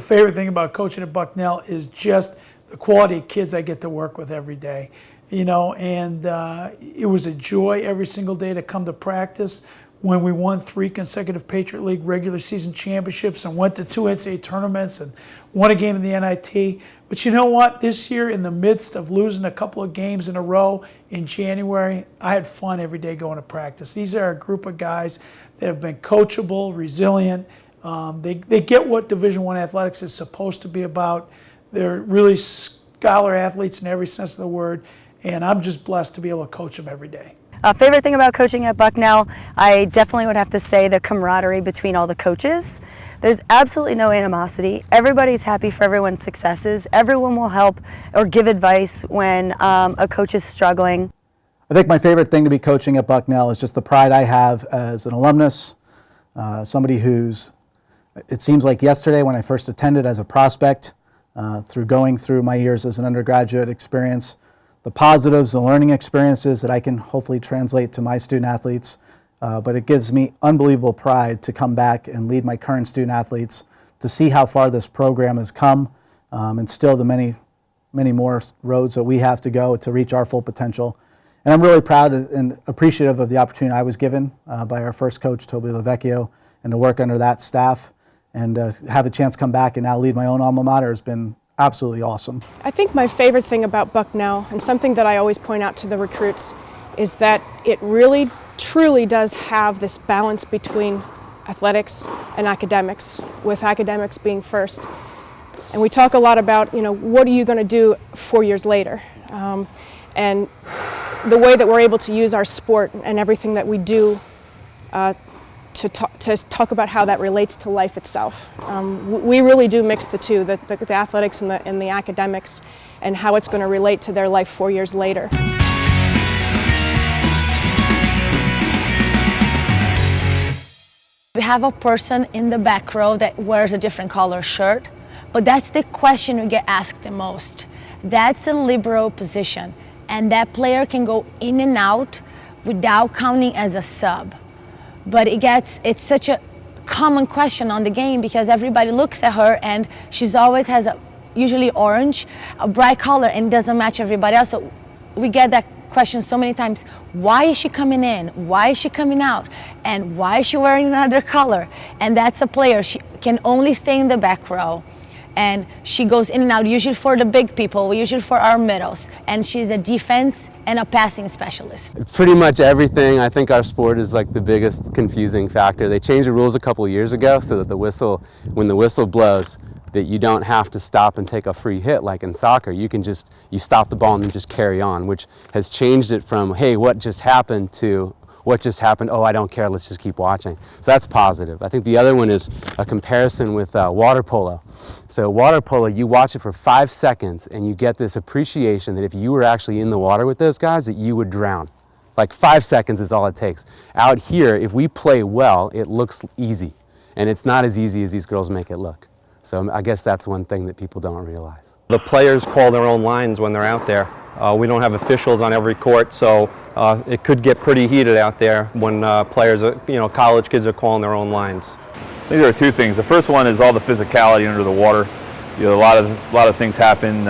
favorite thing about coaching at Bucknell is just the quality of kids I get to work with every day. You know, and it was a joy every single day to come to practice. When we won 3 consecutive Patriot League regular season championships and went to 2 NCAA tournaments and won a game in the NIT. But you know what? This year, in the midst of losing a couple of games in a row in January, I had fun every day going to practice. These are a group of guys that have been coachable, resilient. They get what Division I athletics is supposed to be about. They're really scholar athletes in every sense of the word, and I'm just blessed to be able to coach them every day. Favorite thing about coaching at Bucknell, I definitely would have to say the camaraderie between all the coaches. There's absolutely no animosity. Everybody's happy for everyone's successes. Everyone will help or give advice when a coach is struggling. I think my favorite thing to be coaching at Bucknell is just the pride I have as an alumnus, somebody who's, it seems like yesterday when I first attended as a prospect, through going through my years as an undergraduate experience, the positives, the learning experiences that I can hopefully translate to my student athletes, but it gives me unbelievable pride to come back and lead my current student athletes to see how far this program has come, and still the many more roads that we have to go to reach our full potential. And I'm really proud and appreciative of the opportunity I was given by our first coach, Toby Lavecchio, and to work under that staff and have a chance to come back and now lead my own alma mater has been absolutely awesome. I think my favorite thing about Bucknell, and something that I always point out to the recruits, is that it really truly does have this balance between athletics and academics, with academics being first. And we talk a lot about, you know, what are you going to do 4 years later? And the way that we're able to use our sport and everything that we do to talk about how that relates to life itself. We really do mix the two, the athletics and the academics, and how it's going to relate to their life 4 years later. We have a person in the back row that wears a different color shirt, but that's the question we get asked the most. That's the libero position, and that player can go in and out without counting as a sub. But it's such a common question on the game because everybody looks at her and she's always has usually orange, a bright color, and doesn't match everybody else. So we get that question so many times. Why is she coming in? Why is she coming out? And why is she wearing another color? And that's a player. She can only stay in the back row. And she goes in and out, usually for the big people, usually for our middles. And she's a defense and a passing specialist. Pretty much everything. I think our sport is like the biggest confusing factor. They changed the rules a couple years ago so that when the whistle blows, that you don't have to stop and take a free hit like in soccer. You stop the ball and then just carry on, which has changed it from, hey, what just happened, to what just happened, oh, I don't care, let's just keep watching. So that's positive. I think the other one is a comparison with water polo. So water polo, you watch it for 5 seconds and you get this appreciation that if you were actually in the water with those guys, that you would drown. Like 5 seconds is all it takes. Out here, if we play well, it looks easy. And it's not as easy as these girls make it look. So I guess that's one thing that people don't realize. The players call their own lines when they're out there. We don't have officials on every court, so it could get pretty heated out there when players, college kids are calling their own lines. I think there are two things. The first one is all the physicality under the water. A lot of things happen.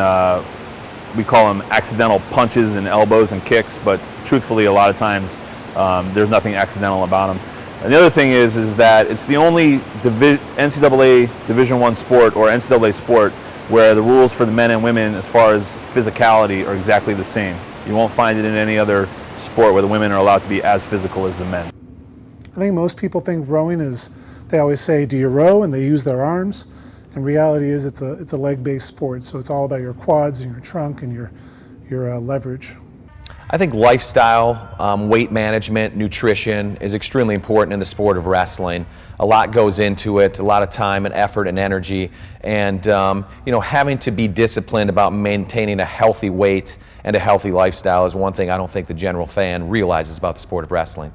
We call them accidental punches and elbows and kicks, but truthfully, a lot of times there's nothing accidental about them. And the other thing is that it's the only NCAA Division I sport or NCAA sport where the rules for the men and women as far as physicality are exactly the same. You won't find it in any other sport where the women are allowed to be as physical as the men. I think most people think rowing is, they always say, do you row? And they use their arms. And reality is it's a leg-based sport, so it's all about your quads and your trunk and your leverage. I think lifestyle, weight management, nutrition is extremely important in the sport of wrestling. A lot goes into it, a lot of time and effort and energy, and having to be disciplined about maintaining a healthy weight and a healthy lifestyle is one thing I don't think the general fan realizes about the sport of wrestling.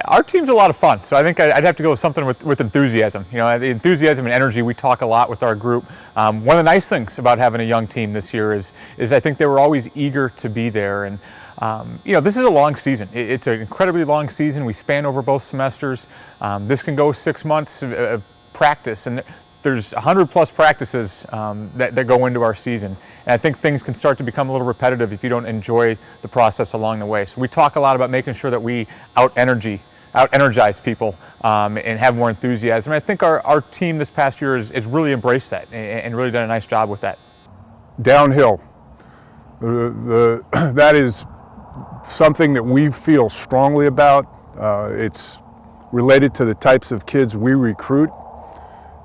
Our team's a lot of fun, so I think I'd have to go with something with enthusiasm. The enthusiasm and energy, we talk a lot with our group. One of the nice things about having a young team this year is I think they were always eager to be there. And This is a long season. It's an incredibly long season. We span over both semesters. This can go 6 months of practice, and there's 100+ practices that go into our season. And I think things can start to become a little repetitive if you don't enjoy the process along the way. So we talk a lot about making sure that we out-energize people and have more enthusiasm. And I think our team this past year has really embraced that and really done a nice job with that. Downhill. That is something that we feel strongly about. It's related to the types of kids we recruit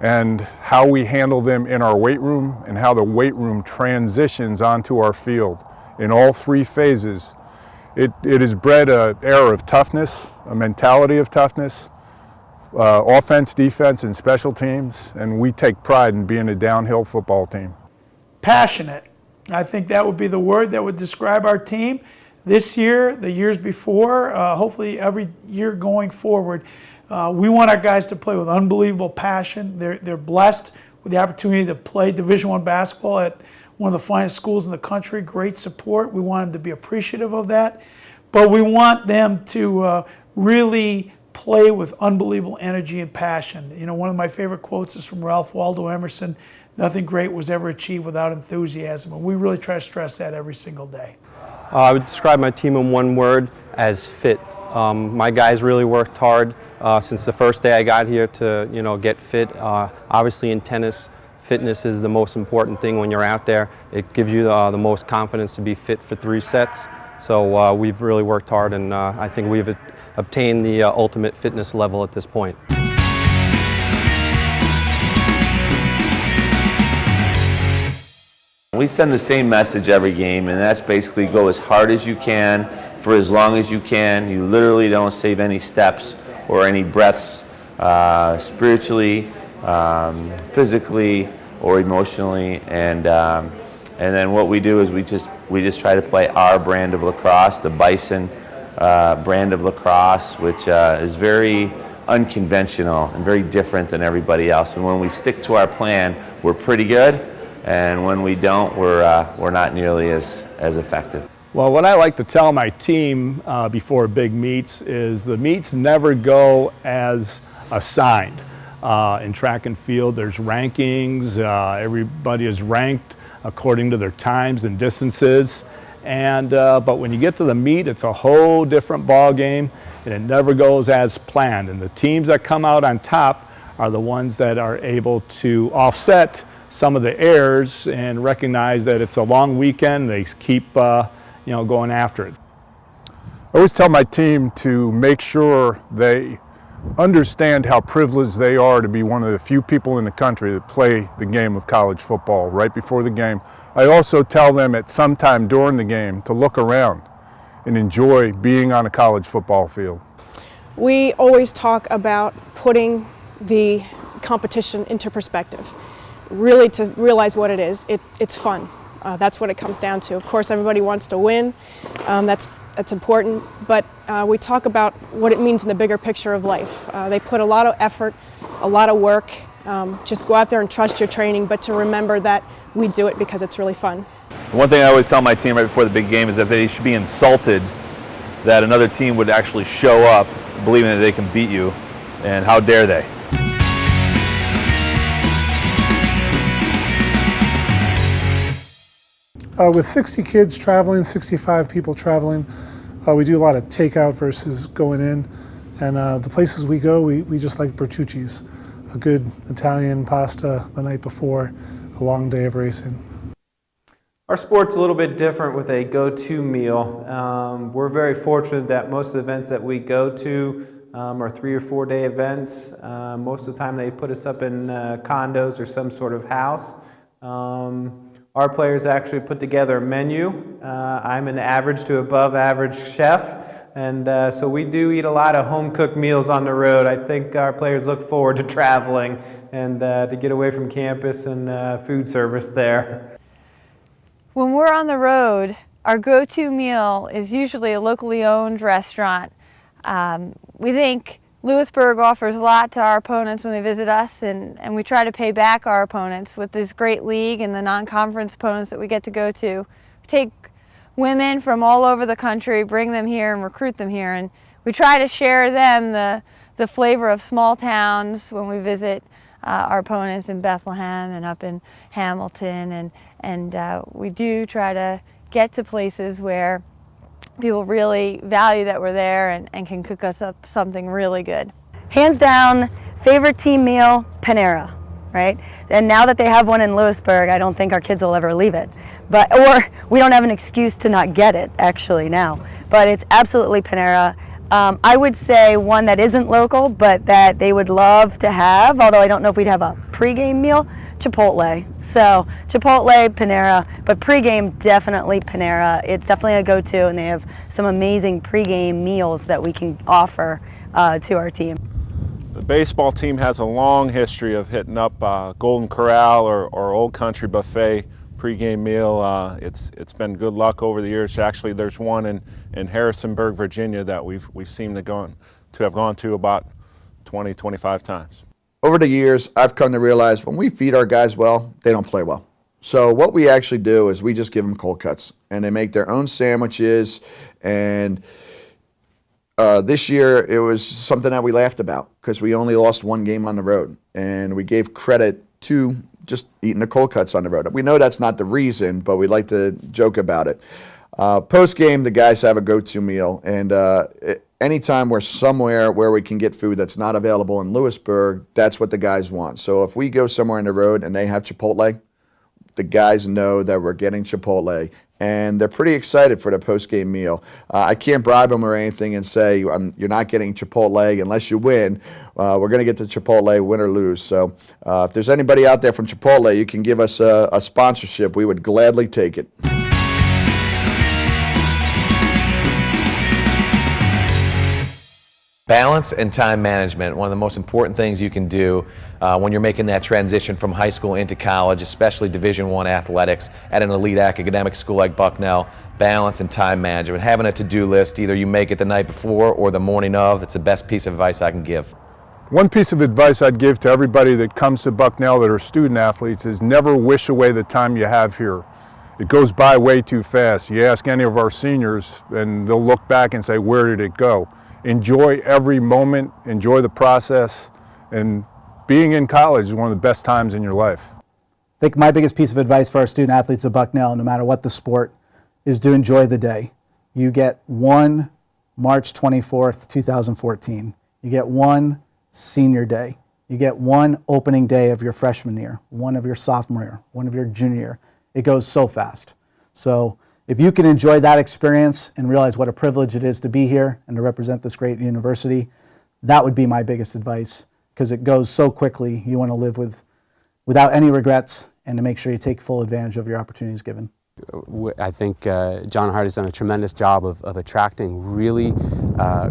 and how we handle them in our weight room and how the weight room transitions onto our field. In all 3 phases, it has bred an air of toughness, a mentality of toughness, offense, defense, and special teams, and we take pride in being a downhill football team. Passionate. I think that would be the word that would describe our team. This year, the years before, hopefully every year going forward, we want our guys to play with unbelievable passion. They're blessed with the opportunity to play Division I basketball at one of the finest schools in the country. Great support. We want them to be appreciative of that. But we want them to really play with unbelievable energy and passion. One of my favorite quotes is from Ralph Waldo Emerson: "Nothing great was ever achieved without enthusiasm." And we really try to stress that every single day. I would describe my team in one word: as fit. My guys really worked hard since the first day I got here to get fit. Obviously in tennis, fitness is the most important thing when you're out there. It gives you the most confidence to be fit for 3 sets. So we've really worked hard, and I think we've obtained the ultimate fitness level at this point. We send the same message every game, and that's basically go as hard as you can for as long as you can. You literally don't save any steps or any breaths spiritually, physically, or emotionally. And then what we do is we just try to play our brand of lacrosse, the Bison brand of lacrosse, which is very unconventional and very different than everybody else. And when we stick to our plan, we're pretty good. And when we don't, we're not nearly as effective. Well, what I like to tell my team before big meets is the meets never go as assigned. In track and field, there's rankings. Everybody is ranked according to their times and distances. But when you get to the meet, it's a whole different ball game, and it never goes as planned. And the teams that come out on top are the ones that are able to offset some of the errors and recognize that it's a long weekend. They keep going after it. I always tell my team to make sure they understand how privileged they are to be one of the few people in the country that play the game of college football right before the game. I also tell them at some time during the game to look around and enjoy being on a college football field. We always talk about putting the competition into perspective, really to realize what it is. It's fun. That's what it comes down to. Of course, everybody wants to win. That's important. But we talk about what it means in the bigger picture of life. They put a lot of effort, a lot of work. Just go out there and trust your training, but to remember that we do it because it's really fun. One thing I always tell my team right before the big game is that they should be insulted that another team would actually show up believing that they can beat you, and how dare they. With 60 kids traveling, 65 people traveling, we do a lot of takeout versus going in. And the places we go, we just like Bertucci's, a good Italian pasta the night before a long day of racing. Our sport's a little bit different with a go-to meal. We're very fortunate that most of the events that we go to are 3 or 4 day events. Most of the time they put us up in condos or some sort of house. Our players actually put together a menu. I'm an average to above average chef, and so we do eat a lot of home-cooked meals on the road. I think our players look forward to traveling and to get away from campus and food service there. When we're on the road, our go-to meal is usually a locally owned restaurant. We think Lewisburg offers a lot to our opponents when they visit us, and we try to pay back our opponents with this great league and the non-conference opponents that we get to go to. We take women from all over the country, bring them here and recruit them here. And we try to share them the flavor of small towns when we visit our opponents in Bethlehem and up in Hamilton. And we do try to get to places where people really value that we're there and can cook us up something really good. Hands down, favorite team meal, Panera, right? And now that they have one in Lewisburg, I don't think our kids will ever leave it. Or we don't have an excuse to not get it, actually, now. But it's absolutely Panera. I would say one that isn't local, but that they would love to have, although I don't know if we'd have a pregame meal, Chipotle. So Chipotle, Panera, but pregame, definitely Panera. It's definitely a go-to, and they have some amazing pregame meals that we can offer to our team. The baseball team has a long history of hitting up Golden Corral or Old Country Buffet pregame meal. It's been good luck over the years. Actually, there's one in Harrisonburg, Virginia that we've seemed to have gone to about 20, 25 times. Over the years, I've come to realize when we feed our guys well, they don't play well. So what we actually do is we just give them cold cuts, and they make their own sandwiches. And this year, it was something that we laughed about because we only lost one game on the road, and we gave credit to just eating the cold cuts on the road. We know that's not the reason, but we like to joke about it. Post game, the guys have a go-to meal, and anytime we're somewhere where we can get food that's not available in Lewisburg, that's what the guys want. So if we go somewhere on the road and they have Chipotle, the guys know that we're getting Chipotle, and they're pretty excited for the post-game meal. I can't bribe them or anything and say, you're not getting Chipotle unless you win. We're going to get the Chipotle, win or lose. So if there's anybody out there from Chipotle, you can give us a sponsorship. We would gladly take it. Balance and time management, one of the most important things you can do when you're making that transition from high school into college, especially Division I athletics at an elite academic school like Bucknell. Balance and time management. Having a to-do list, either you make it the night before or the morning of, it's the best piece of advice I can give. One piece of advice I'd give to everybody that comes to Bucknell that are student athletes is never wish away the time you have here. It goes by way too fast. You ask any of our seniors and they'll look back and say, where did it go? Enjoy every moment, enjoy the process, and being in college is one of the best times in your life. I think my biggest piece of advice for our student athletes at Bucknell, no matter what the sport, is to enjoy the day. You get one March 24th, 2014. You get one senior day. You get one opening day of your freshman year, one of your sophomore year, one of your junior year. It goes so fast. So if you can enjoy that experience and realize what a privilege it is to be here and to represent this great university, that would be my biggest advice, because it goes so quickly. You want to live without any regrets and to make sure you take full advantage of your opportunities given. I think John Hart has done a tremendous job of attracting really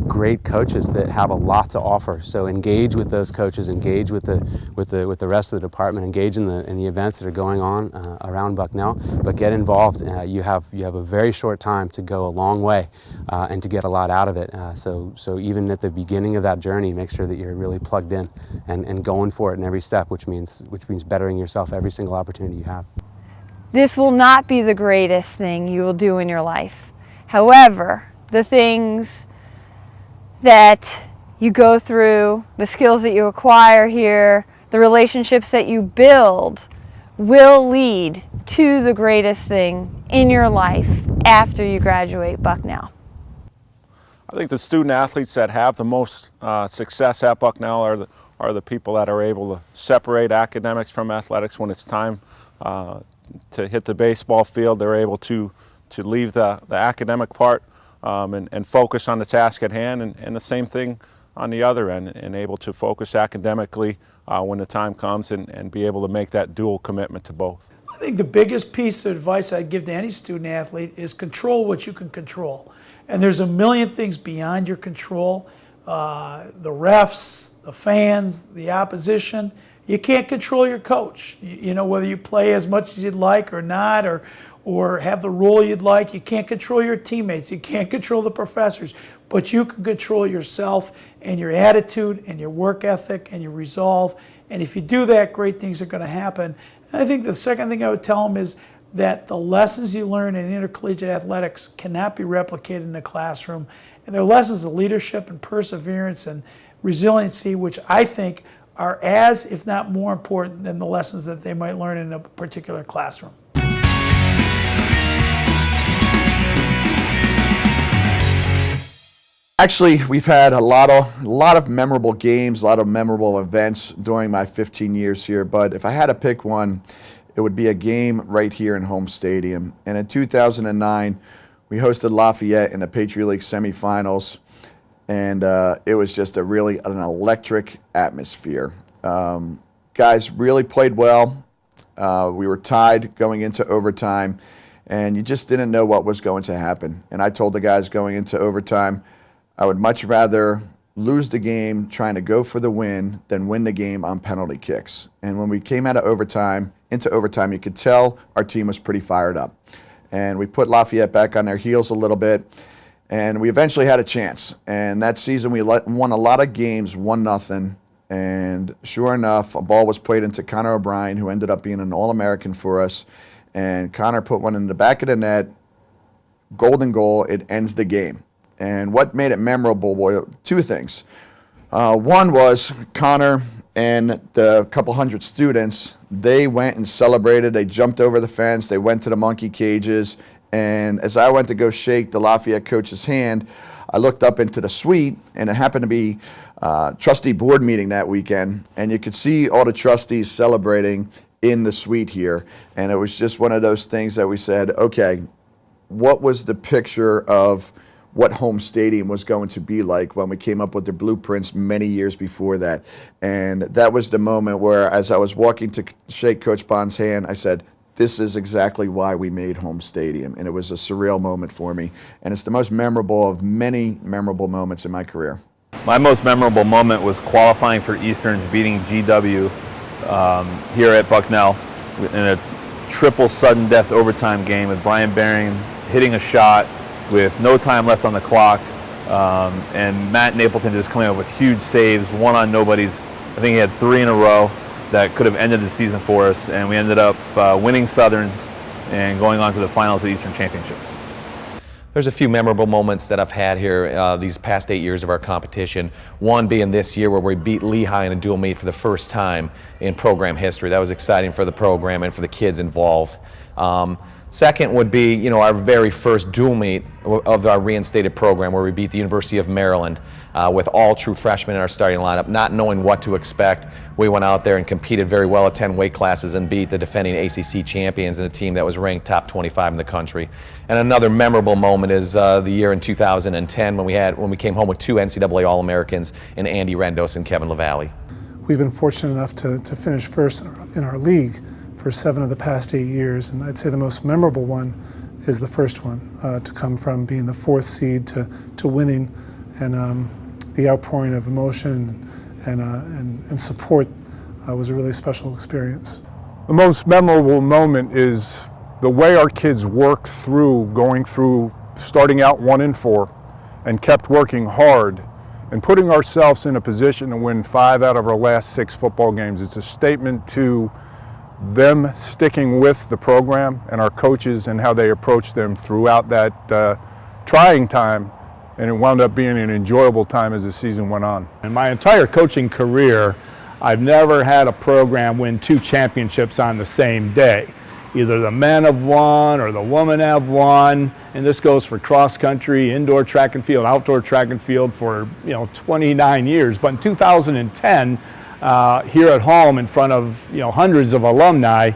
great coaches that have a lot to offer. So engage with those coaches, engage with the rest of the department, engage in the events that are going on around Bucknell, but get involved. You have a very short time to go a long way and to get a lot out of it. So even at the beginning of that journey, make sure that you're really plugged in and going for it in every step, which means bettering yourself every single opportunity you have. This will not be the greatest thing you will do in your life. However, the things that you go through, the skills that you acquire here, the relationships that you build will lead to the greatest thing in your life after you graduate Bucknell. I think the student athletes that have the most success at Bucknell are the people that are able to separate academics from athletics when it's time to hit the baseball field. They're able to leave the academic part and focus on the task at hand, and the same thing on the other end, and able to focus academically when the time comes and be able to make that dual commitment to both. I think the biggest piece of advice I'd give to any student athlete is control what you can control. And there's a million things beyond your control. The refs, the fans, the opposition. You can't control your coach. You know, whether you play as much as you'd like or not, or have the role you'd like. You can't control your teammates. You can't control the professors. But you can control yourself and your attitude and your work ethic and your resolve. And if you do that, great things are going to happen. And I think the second thing I would tell them is that the lessons you learn in intercollegiate athletics cannot be replicated in the classroom. And they're lessons of leadership and perseverance and resiliency, which I think are as, if not more important than the lessons that they might learn in a particular classroom. Actually, we've had a lot of memorable games, a lot of memorable events during my 15 years here, but if I had to pick one, it would be a game right here in home stadium. And in 2009, we hosted Lafayette in the Patriot League semifinals, and it was just an electric atmosphere. Guys really played well. We were tied going into overtime, and you just didn't know what was going to happen. And I told the guys going into overtime, I would much rather lose the game trying to go for the win than win the game on penalty kicks. And when we came out of overtime, into overtime, you could tell our team was pretty fired up. And we put Lafayette back on their heels a little bit, and we eventually had a chance. And that season we won a lot of games, 1-0. And sure enough, a ball was played into Connor O'Brien, who ended up being an All-American for us. And Connor put one in the back of the net, golden goal, it ends the game. And what made it memorable were two things. One was Connor and the couple hundred students, they went and celebrated. They jumped over the fence. They went to the monkey cages. And as I went to go shake the Lafayette coach's hand, I looked up into the suite, and it happened to be trustee board meeting that weekend. And you could see all the trustees celebrating in the suite here. And it was just one of those things that we said, okay, what was the picture of what home stadium was going to be like when we came up with the blueprints many years before that. And that was the moment where, as I was walking to shake Coach Bond's hand, I said, this is exactly why we made home stadium. And it was a surreal moment for me. And it's the most memorable of many memorable moments in my career. My most memorable moment was qualifying for Easterns, beating GW here at Bucknell in a triple sudden death overtime game with Brian Baring hitting a shot with no time left on the clock, and Matt Napleton just coming up with huge saves, one on nobody's. I think he had 3 in a row that could have ended the season for us, and we ended up winning Southerns and going on to the finals of the Eastern Championships. There's a few memorable moments that I've had here these past 8 years of our competition. One being this year where we beat Lehigh in a dual meet for the first time in program history. That was exciting for the program and for the kids involved. Second would be, our very first dual meet of our reinstated program where we beat the University of Maryland with all true freshmen in our starting lineup, not knowing what to expect. We went out there and competed very well at 10 weight classes and beat the defending ACC champions in a team that was ranked top 25 in the country. And another memorable moment is the year in 2010 when we came home with 2 NCAA All-Americans in Andy Rendos and Kevin LaValle. We've been fortunate enough to finish first in our league for 7 of the past 8 years, and I'd say the most memorable one is the first one, to come from being the 4th seed to winning, and the outpouring of emotion and support was a really special experience. The most memorable moment is the way our kids worked through going through starting out 1-4 and kept working hard and putting ourselves in a position to win 5 out of our last 6 football games. It's a statement to them sticking with the program and our coaches and how they approached them throughout that trying time, and it wound up being an enjoyable time as the season went on. In my entire coaching career, I've never had a program win 2 championships on the same day. Either the men have won or the women have won, and this goes for cross country, indoor track and field, outdoor track and field for 29 years. But in 2010, here at home in front of hundreds of alumni,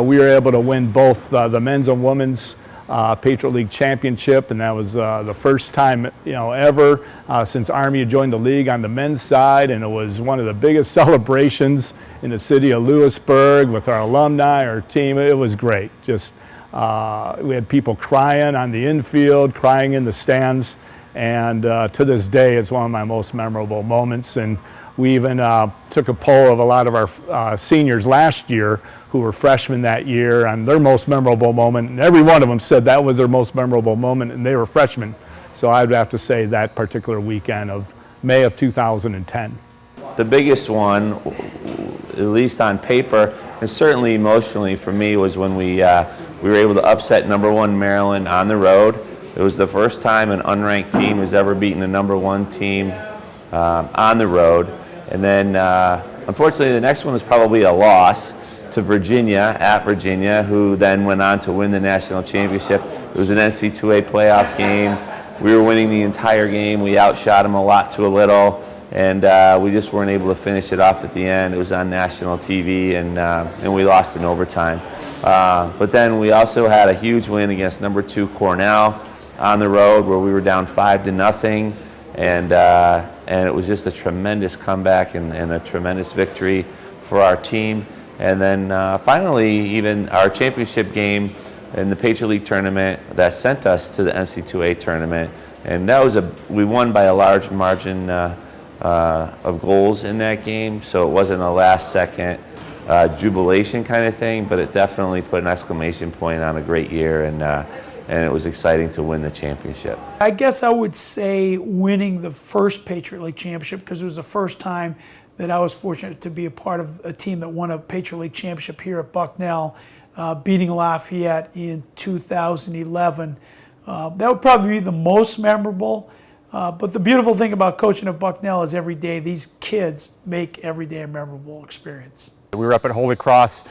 we were able to win both the men's and women's Patriot League championship, and that was the first time ever since Army had joined the league on the men's side, and it was one of the biggest celebrations in the city of Lewisburg with our alumni, our team. It was great. Just we had people crying on the infield, crying in the stands, and to this day it's one of my most memorable moments. And we even took a poll of a lot of our seniors last year who were freshmen that year on their most memorable moment, and every one of them said that was their most memorable moment, and they were freshmen. So I'd have to say that particular weekend of May of 2010. The biggest one, at least on paper, and certainly emotionally for me, was when we We were able to upset #1 Maryland on the road. It was the first time an unranked team has ever beaten a #1 team on the road. And then, unfortunately, the next one was probably a loss to Virginia, at Virginia, who then went on to win the national championship. It was an NC2A playoff game. We were winning the entire game. We outshot them a lot to a little, and we just weren't able to finish it off at the end. It was on national TV, and we lost in overtime. But then we also had a huge win against #2 Cornell on the road, where we were down 5-0, and it was just a tremendous comeback and a tremendous victory for our team. And then finally, even our championship game in the Patriot League tournament that sent us to the NC2A tournament, and that was we won by a large margin of goals in that game, so it wasn't a last-second jubilation kind of thing, but it definitely put an exclamation point on a great year, and it was exciting to win the championship. I guess I would say winning the first Patriot League championship, because it was the first time that I was fortunate to be a part of a team that won a Patriot League championship here at Bucknell, beating Lafayette in 2011. That would probably be the most memorable. But the beautiful thing about coaching at Bucknell is every day these kids make every day a memorable experience. We were up at Holy Cross,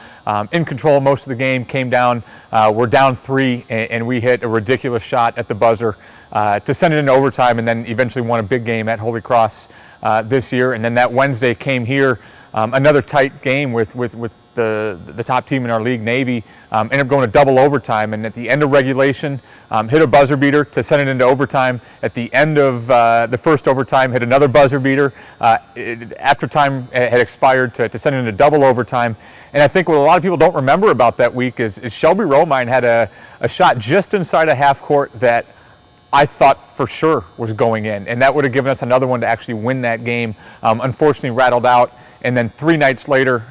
in control most of the game, came down, we're down 3, and we hit a ridiculous shot at the buzzer to send it into overtime, and then eventually won a big game at Holy Cross this year. And then that Wednesday came here, another tight game with the top team in our league, Navy, ended up going to double overtime, and at the end of regulation, hit a buzzer beater to send it into overtime. At the end of the first overtime, hit another buzzer beater after time had expired to send it into double overtime. And I think what a lot of people don't remember about that week is Shelby Romine had a shot just inside a half court that I thought for sure was going in, and that would have given us another one to actually win that game. Unfortunately rattled out, and then 3 nights later,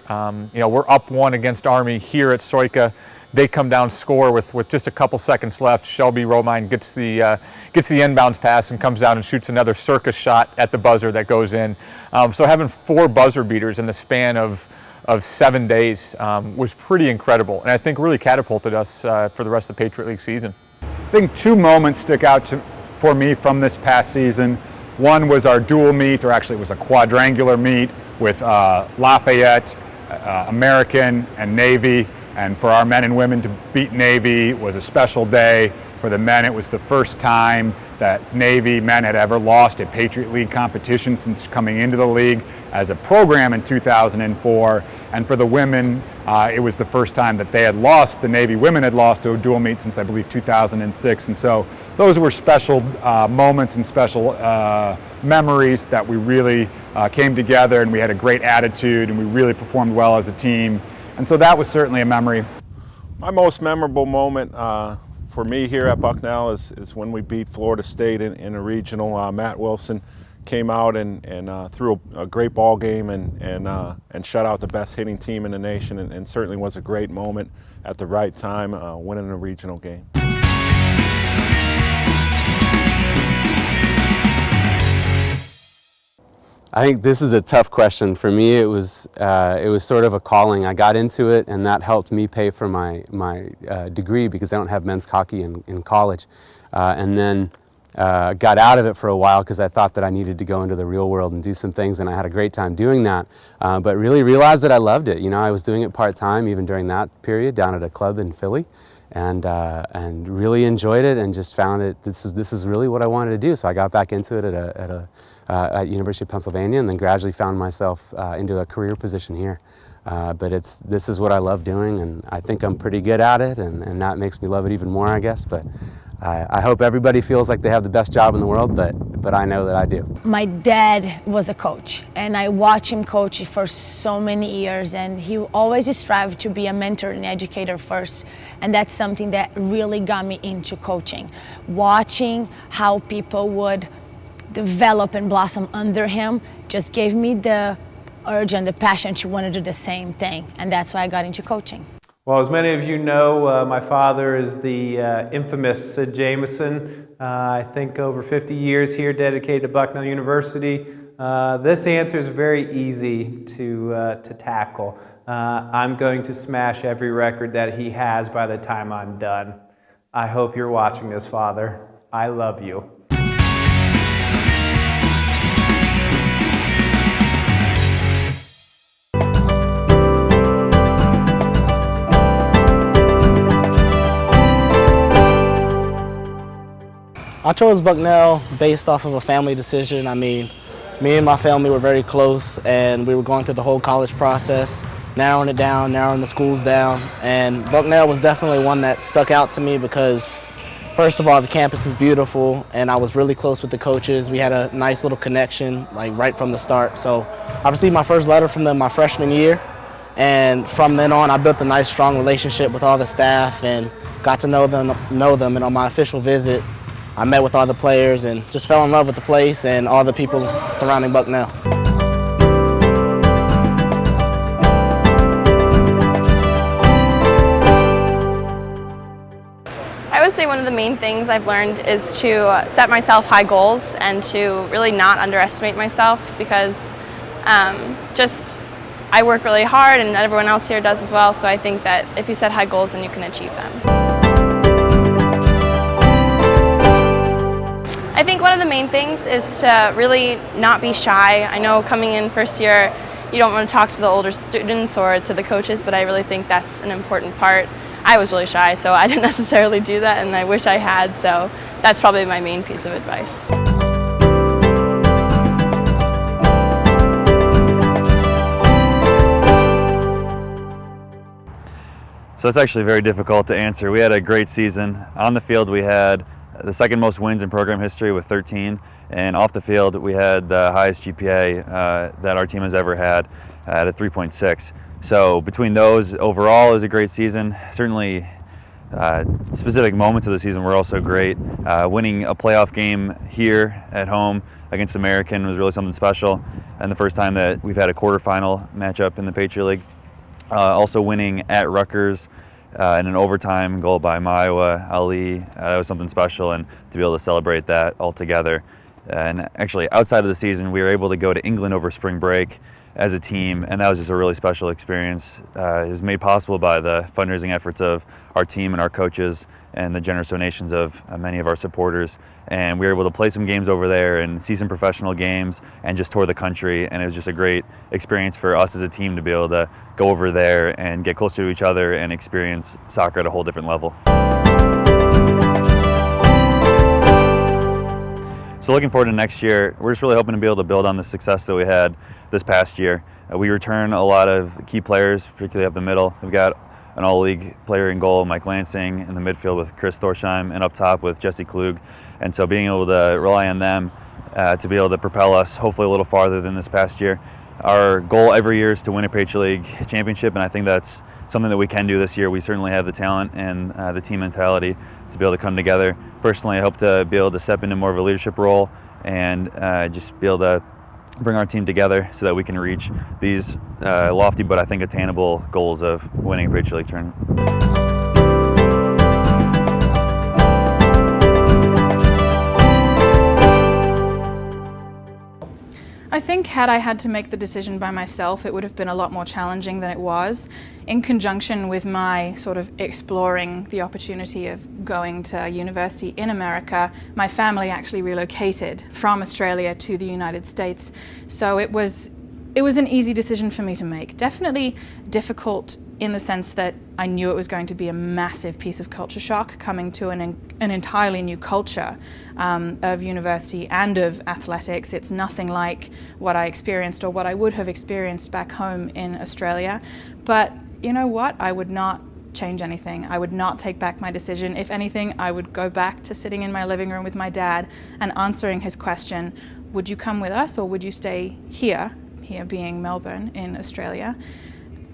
we're up 1 against Army here at Soika. They come down, score with just a couple seconds left. Shelby Romine gets the inbounds pass and comes down and shoots another circus shot at the buzzer that goes in. So having 4 buzzer beaters in the span of 7 days was pretty incredible, and I think really catapulted us for the rest of the Patriot League season. I think 2 moments stick out for me from this past season. One was our dual meet, or actually it was a quadrangular meet with Lafayette, American, and Navy. And for our men and women to beat Navy was a special day. For the men, it was the first time that Navy men had ever lost a Patriot League competition since coming into the league as a program in 2004. And for the women, it was the first time that the Navy women had lost to a dual meet since I believe 2006. And so those were special moments and special memories that we really came together, and we had a great attitude, and we really performed well as a team. And so that was certainly a memory. My most memorable moment for me here at Bucknell is when we beat Florida State in a regional. Matt Wilson came out and threw a great ball game and shut out the best hitting team in the nation, and certainly was a great moment at the right time, winning a regional game. I think this is a tough question. For me, it was sort of a calling. I got into it, and that helped me pay for my degree, because I don't have men's hockey in college. And then got out of it for a while because I thought that I needed to go into the real world and do some things, and I had a great time doing that. But really realized that I loved it. I was doing it part-time even during that period down at a club in Philly, and really enjoyed it, and just found it. This is really what I wanted to do. So I got back into it at University of Pennsylvania, and then gradually found myself into a career position here. But this is what I love doing, and I think I'm pretty good at it, and that makes me love it even more, I guess. But I hope everybody feels like they have the best job in the world, but I know that I do. My dad was a coach, and I watched him coach for so many years, and he always strived to be a mentor and educator first, and that's something that really got me into coaching. Watching how people would develop and blossom under him just gave me the urge and the passion to want to do the same thing, and that's why I got into coaching. Well, as many of you know, my father is the infamous Jamieson. I think over 50 years here dedicated to Bucknell University. This answer is very easy to tackle. I'm going to smash every record that he has by the time I'm done. I hope you're watching this, Father. I love you. I chose Bucknell based off of a family decision. I mean, me and my family were very close, and we were going through the whole college process, narrowing it down, narrowing the schools down, and Bucknell was definitely one that stuck out to me because, first of all, the campus is beautiful, and I was really close with the coaches. We had a nice little connection, like right from the start. So I received my first letter from them my freshman year, and from then on, I built a nice, strong relationship with all the staff and got to know them. And on my official visit, I met with all the players and just fell in love with the place and all the people surrounding Bucknell. I would say one of the main things I've learned is to set myself high goals and to really not underestimate myself, because I work really hard and everyone else here does as well, so I think that if you set high goals, then you can achieve them. I think one of the main things is to really not be shy. I know coming in first year, you don't want to talk to the older students or to the coaches, but I really think that's an important part. I was really shy, so I didn't necessarily do that, and I wish I had, so that's probably my main piece of advice. So it's actually very difficult to answer. We had a great season. On the field, we had the second most wins in program history with 13, and off the field we had the highest GPA that our team has ever had at a 3.6. So between those, overall it was a great season. Certainly specific moments of the season were also great. Winning a playoff game here at home against American was really something special, and the first time that we've had a quarterfinal matchup in the Patriot League. Also winning at Rutgers in an overtime goal by Maiwa Ali, that was something special, and to be able to celebrate that all together. And actually outside of the season, we were able to go to England over spring break as a team, and that was just a really special experience. It was made possible by the fundraising efforts of our team and our coaches and the generous donations of many of our supporters. And we were able to play some games over there and see some professional games and just tour the country, and it was just a great experience for us as a team to be able to go over there and get closer to each other and experience soccer at a whole different level. So looking forward to next year, we're just really hoping to be able to build on the success that we had this past year. We return a lot of key players, particularly up the middle. We've got an all-league player in goal, Mike Lansing, in the midfield with Chris Thorsheim, and up top with Jesse Klug. And so being able to rely on them to be able to propel us hopefully a little farther than this past year. Our goal every year is to win a Patriot League championship, and I think that's something that we can do this year. We certainly have the talent and the team mentality to be able to come together. Personally, I hope to be able to step into more of a leadership role and just be able to bring our team together so that we can reach these lofty but I think attainable goals of winning a Patriot League tournament. I think had I had to make the decision by myself, it would have been a lot more challenging than it was. In conjunction with my sort of exploring the opportunity of going to university in America, my family actually relocated from Australia to the United States. So it was an easy decision for me to make. Definitely difficult in the sense that I knew it was going to be a massive piece of culture shock coming to an entirely new culture of university and of athletics. It's nothing like what I experienced or what I would have experienced back home in Australia. But you know what? I would not change anything. I would not take back my decision. If anything, I would go back to sitting in my living room with my dad and answering his question, would you come with us or would you stay here being Melbourne in Australia?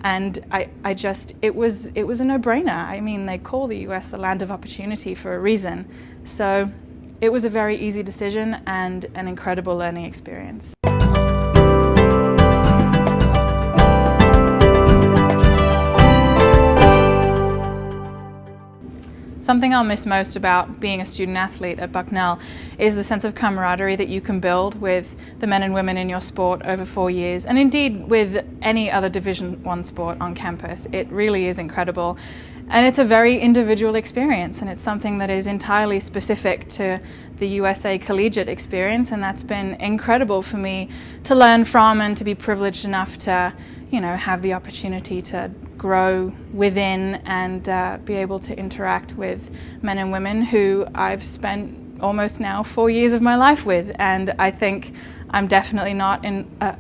And it was a no-brainer. I mean, they call the US the land of opportunity for a reason. So it was a very easy decision and an incredible learning experience. Something I'll miss most about being a student athlete at Bucknell is the sense of camaraderie that you can build with the men and women in your sport over 4 years, and indeed with any other Division I sport on campus. It really is incredible. And it's a very individual experience, and it's something that is entirely specific to the USA collegiate experience, and that's been incredible for me to learn from and to be privileged enough to, have the opportunity to grow within and be able to interact with men and women who I've spent almost now 4 years of my life with. And I think I'm definitely not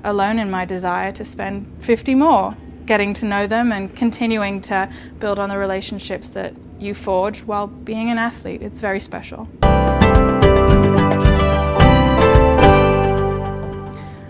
alone in my desire to spend 50 more getting to know them and continuing to build on the relationships that you forge while being an athlete. It's very special.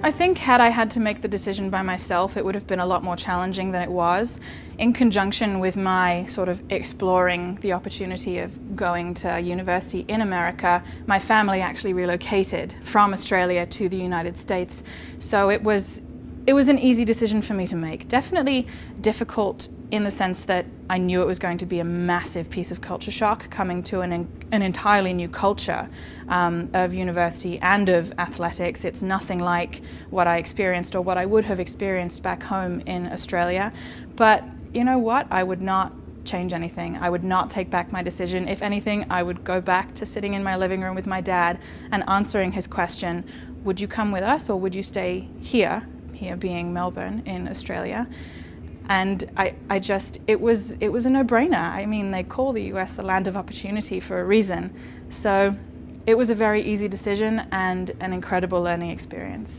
I think had I had to make the decision by myself, it would have been a lot more challenging than it was. In conjunction with my sort of exploring the opportunity of going to university in America, my family actually relocated from Australia to the United States. So it was an easy decision for me to make. Definitely difficult in the sense that I knew it was going to be a massive piece of culture shock coming to an entirely new culture of university and of athletics. It's nothing like what I experienced or what I would have experienced back home in Australia. But you know what? I would not change anything. I would not take back my decision. If anything, I would go back to sitting in my living room with my dad and answering his question, would you come with us or would you stay here being Melbourne in Australia? And it was a no-brainer. I mean, they call the US the land of opportunity for a reason. So it was a very easy decision and an incredible learning experience.